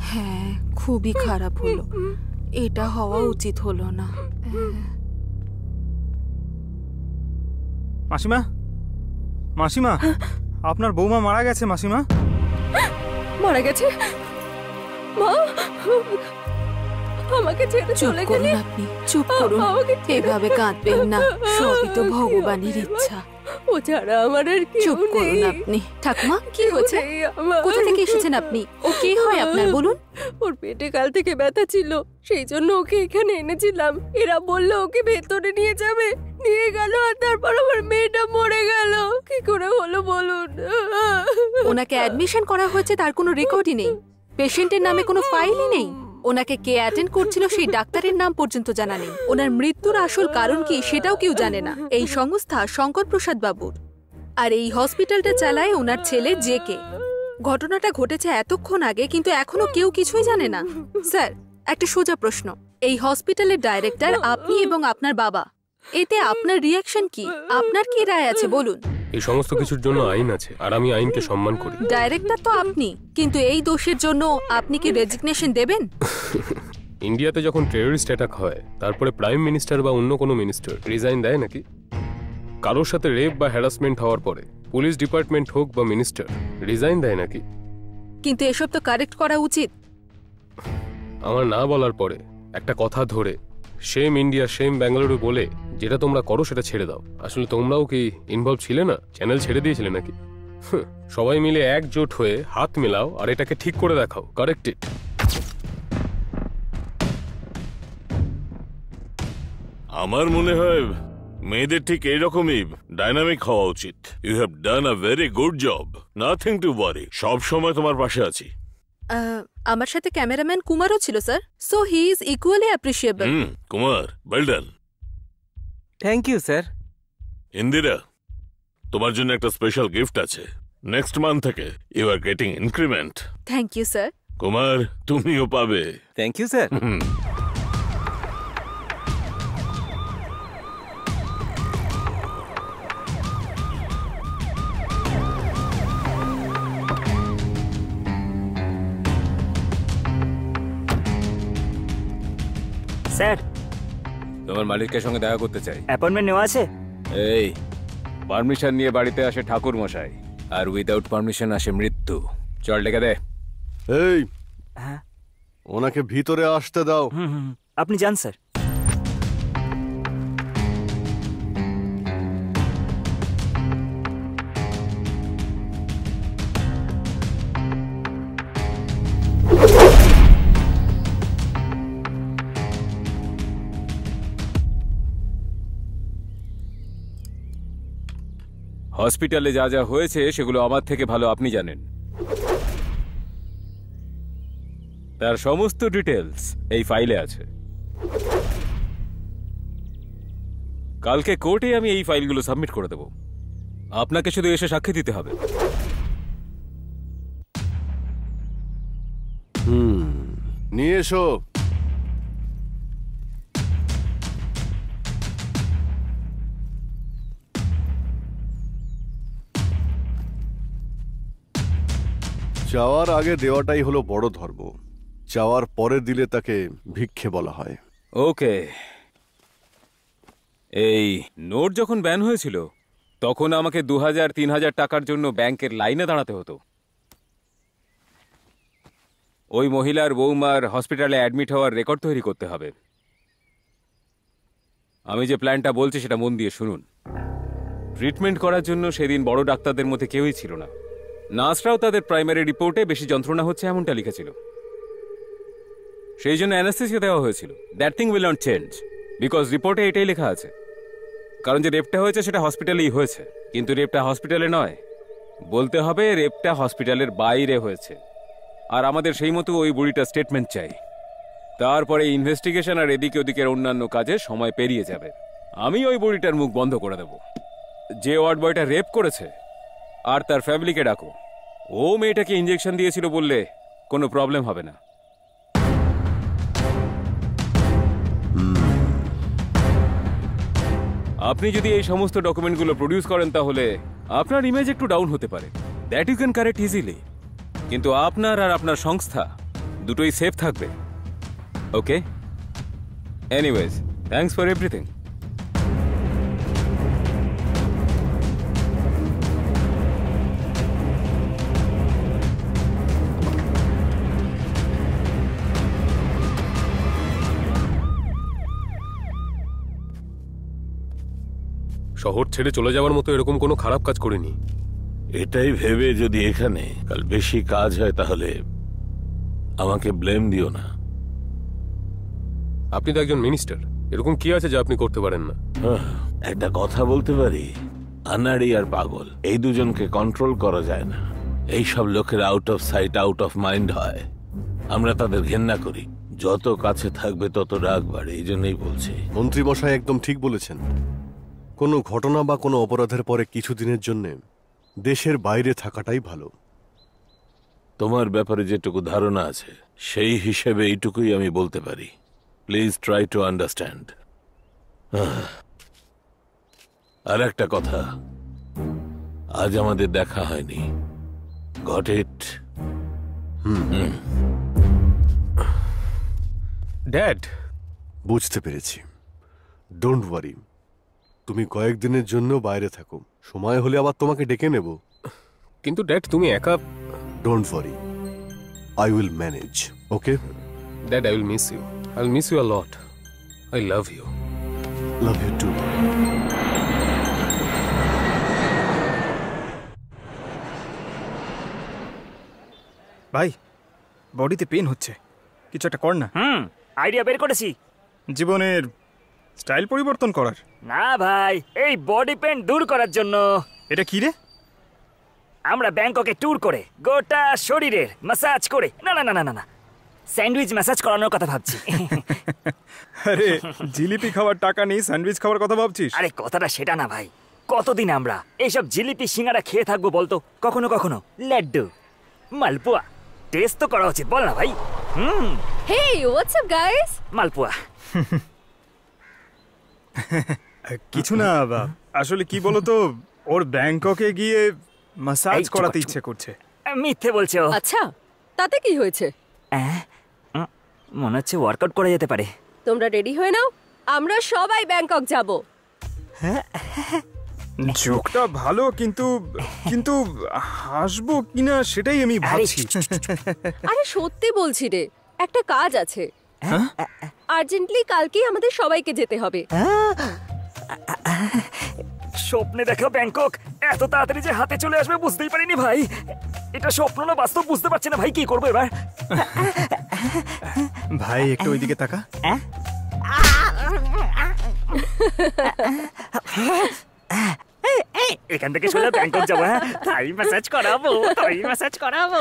হ্যাঁ, খুবই খারাপ হলো। এটা হওয়া উচিত হলো না। মাসিমা, মাসিমা, আপনার বৌমা মারা গেছে। মাসিমা মারা গেছে? মা, আমাকে ছেড়ে চলে গেলে? আপনি চুপ করুন, এভাবে কাঁদবেন না, সবই তো ভগবানের ইচ্ছা। ও ছাড়া আমার আর চুপ করুন আপনি। ঠাকুমা, কি হয়েছে? কোথা থেকে এসেছেন আপনি? ও কে হয় আপনার, বলুন? ওর পেটে কাল থেকে ব্যথা ছিল, সেই জন্য ওকে এখানে এনেছিলাম। এরা বললো ওকে ভেতরে নিয়ে যাবে, নিয়ে গেল, আর তারপর আমার মেয়েটা মরে গেল। কি করে হলো বলুন? ওনাকে অ্যাডমিশন করা হয়েছে, তার কোনো রেকর্ডই নেই, পেশেন্টের নামে কোনো ফাইলই নেই। ওনাকে কে অ্যাটেন্ড করছিল সেই ডাক্তারের নাম পর্যন্ত জানা নেই। ওনার মৃত্যুর আসল কারণ কি সেটাও কেউ জানে না। এই সংস্থা শঙ্কর প্রসাদ বাবুর, আর এই হসপিটালটা চালায় ওনার ছেলে জেকে। ঘটনাটা ঘটেছে এতক্ষণ আগে, কিন্তু এখনো কেউ কিছুই জানে না। স্যার, একটা সোজা প্রশ্ন, এই হসপিটালের ডাইরেক্টর আপনি এবং আপনার বাবা, এতে আপনার রিয়াকশন কি? আপনার কি রায় আছে বলুন? এই সমস্ত কিছুর জন্য আইন আছে, আর আমি আইনকে সম্মান করি। ডাইরেক্টর তো আপনি, কিন্তু এই দোষের জন্য আপনি কি রেজিগনেশন দেবেন? ইন্ডিয়াতে যখন টেররিস্ট অ্যাটাক হয়, তারপরে প্রাইম মিনিস্টার বা অন্য কোনো মিনিস্টার রিজাইন দেয় নাকি? কারোর সাথে রেপ বা হ্যারাসমেন্ট হওয়ার পরে পুলিশ ডিপার্টমেন্ট হোক বা মিনিস্টার রিজাইন দেয় নাকি? কিন্তু এসব তো কারেক্ট করা উচিত। আমার না বলার পরে একটা কথা ধরে সেম ইন্ডিয়া সেম বেঙ্গালুরু বলে যেটা তোমরা করো সেটা ছেড়ে দাও। আসলে তোমরাও কি ইনভলভ ছিলে না? চ্যানেল ছেড়ে দিয়েছিলে নাকি? সবাই মিলে একজোট হয়ে হাত মেলাও আর এটাকে ঠিক করে দেখাও। Correct it. আমার মনে হয় মেয়েদের ঠিক এইরকমই ডাইনামিক হওয়া উচিত। You have done a very good job, nothing to worry. সব সময় তোমার পাশে আছি। আমার সাথে ক্যামেরাম্যান কুমারও ছিল sir, so he is equally appreciable. Kumar, well done. Thank you sir. Indira, তোমার জন্য একটা স্পেশাল গিফট আছে। নেক্সট মান্থ থেকে you are getting increment. Thank you sir. Kumar, তুমিও পাবে। Thank you sir. স্যার, তোমার মালিকের সঙ্গে দেখা করতে চাই। অ্যাপয়েন্টমেন্ট নেওয়া আছে? এই, পারমিশন নিয়ে বাড়িতে আসে ঠাকুর মশাই, আর উইদাউট পারমিশন আসে মৃত্যু। চল ডেকে দে। এই, হ্যাঁ, ওনাকে ভিতরে আসতে দাও। আপনি যান স্যার। হসপিটালে যা যা হয়েছে সেগুলো আমার থেকে ভালো আপনি জানেন। তার সমস্ত ডিটেলস এই ফাইলে আছে। কালকে কোর্টে আমি এই ফাইলগুলো সাবমিট করে দেব। আপনাকে শুধু এসে সাক্ষী দিতে হবে। নিয়ে এসো। চাওয়ার আগে দেওয়াটাই হলো বড় ধর্ম। চাওয়ার পরে দিলে তাকে ভিক্ষে বলা হয়। ওকে, এই নোট যখন ব্যান হয়েছিল তখন আমাকে 2000-3000 টাকার জন্য ব্যাংকের লাইনে দাঁড়াতে হতো। ওই মহিলার বৌমার হসপিটালে অ্যাডমিট হওয়ার রেকর্ড তৈরি করতে হবে। আমি যে প্ল্যানটা বলছি সেটা মন দিয়ে শুনুন। ট্রিটমেন্ট করার জন্য সেদিন বড় ডাক্তারদের মধ্যে কেউই ছিল না। নার্সরাও তাদের প্রাইমারি রিপোর্টে বেশি যন্ত্রণা হচ্ছে এমনটা লিখেছিল। সেই জন্য অ্যানাস্থেসিয়া দেওয়া হয়েছিল। That thing will not change, because রিপোর্টে এটাই লেখা আছে। কারণ যে রেপটা হয়েছে সেটা হসপিটালেই হয়েছে, কিন্তু রেপটা হসপিটালে নয়, বলতে হবে রেপটা হসপিটালের বাইরে হয়েছে। আর আমাদের সেই মতো ওই বুড়িটা স্টেটমেন্ট চাই। তারপরে ইনভেস্টিগেশন আর এদিকে ওদিকের অন্যান্য কাজে সময় পেরিয়ে যাবে। আমি ওই বুড়িটার মুখ বন্ধ করে দেব। যে ওয়ার্ড বয়টা রেপ করেছে আর তার ফ্যামিলিকে ডাকো। ও মেয়েটাকে ইঞ্জেকশন দিয়েছিল বললে কোনো প্রবলেম হবে না। আপনি যদি এই সমস্ত ডকুমেন্টগুলো প্রডিউস করেন তাহলে আপনার ইমেজ একটু ডাউন হতে পারে। That you can correct easily. কিন্তু আপনার আর আপনার সংস্থা দুটোই সেফ থাকবে। Okay, anyways, thanks for everything. শহর ছেড়ে চলে যাওয়ার মতো এরকম কোনো খারাপ কাজ করিনি। এটাই ভেবে যদি এখানে কাল বেশি কাজ হয় তাহলে আমাকে ব্লেম দিও না। আপনি তো একজন মিনিস্টার, এরকম কি আছে যা আপনি করতে পারেন না? একটা কথা বলতে পারি, আনাড়ি আর পাগল এই দুজনকে কন্ট্রোল করা যায় না। এই সব লোকের out of sight out of mind হয়, আমরা তাদের ঘেন্না করি। যত কাছে থাকবে তত রাগ বাড়ে, এই জন্যই বলছি। মন্ত্রী মশাই একদম ঠিক বলেছেন। কোনো ঘটনা বা কোনো অপরাধের পরে কিছুদিনের জন্য দেশের বাইরে থাকাটাই ভালো। তোমার ব্যাপারে যেটুকু ধারণা আছে সেই হিসেবে এইটুকুই আমি বলতে পারি। Please try to understand. আর একটা কথা, আজ আমাদের দেখা হয়নি। Got it? ড্যাড, বুঝতে পেরেছি। ডোন্ট ওয়ারি, তুমি কয়েকদিনের জন্য বাইরে থাকো, সময় হলে আবার তোমাকে ডেকে নেব। কিন্তু ড্যাড তুমি একা। Don't worry, I will manage. Okay dad, I will miss you. I will miss you a lot. I love you. Love you too. ভাই, বডিতে পেন হচ্ছে, কিছু একটা কর না। আইডিয়া বের করেছি। জীবনের স্টাইল পরিবর্তন করার? না ভাই, এই বডি পেন দূর করার জন্য। এটা কি রে? আমরা ব্যাংককে ট্যুর করে গোটা শরীরের ম্যাসাজ করে, না না না না না, স্যান্ডউইচ ম্যাসাজ করানোর কথা ভাবছি। আরে জিলিপি খাওয়ার টাকা নেই, স্যান্ডউইচ খাওয়ার কথা ভাবছিস? আরে কথাটা সেটা না ভাই, কতদিন আমরা এইসব জিলিপি সিঙ্গারা খেয়ে থাকবো বলতো? কখনো কখনো লাড্ডু, মালপোয়া টেস্ট তো করা উচিত, বল না ভাই? হেই, হোয়াটস আপ গাইস? মালপোয়া। কিছু না, আসলে কি বলতো, ওর ব্যাংককে গিয়ে ম্যাসাজ করাতে ইচ্ছে করছে। মিথ্যে বলছে ও। আচ্ছা, তাতে কি হয়েছে? মনে হচ্ছে ওয়ার্কআউট করা যেতে পারে। তোমরা রেডি হয়ে নাও, আমরা সবাই ব্যাংকক যাব। জোকটা ভালো, কিন্তু কিন্তু হাসবো কিনা সেটাই আমি ভাবছি। আরে সত্যি বলছি রে, একটা কাজ আছে, আর্জেন্টলি কালকেই আমাদের সবাইকে যেতে হবে। স্বপ্নে দেখো ব্যাংকক এত তাড়াতাড়ি যে হাতে চলে আসবে বুঝতেই পারিনি ভাই। এটা স্বপ্ন না বাস্তব বুঝতে পারছি না ভাই, কি করবো এবার? ভাই একটু ওইদিকে তাকা। এখান থেকে সোজা ব্যাংকক যাবো। থাই ম্যাসাজ করাবো, থাই ম্যাসাজ করাবো।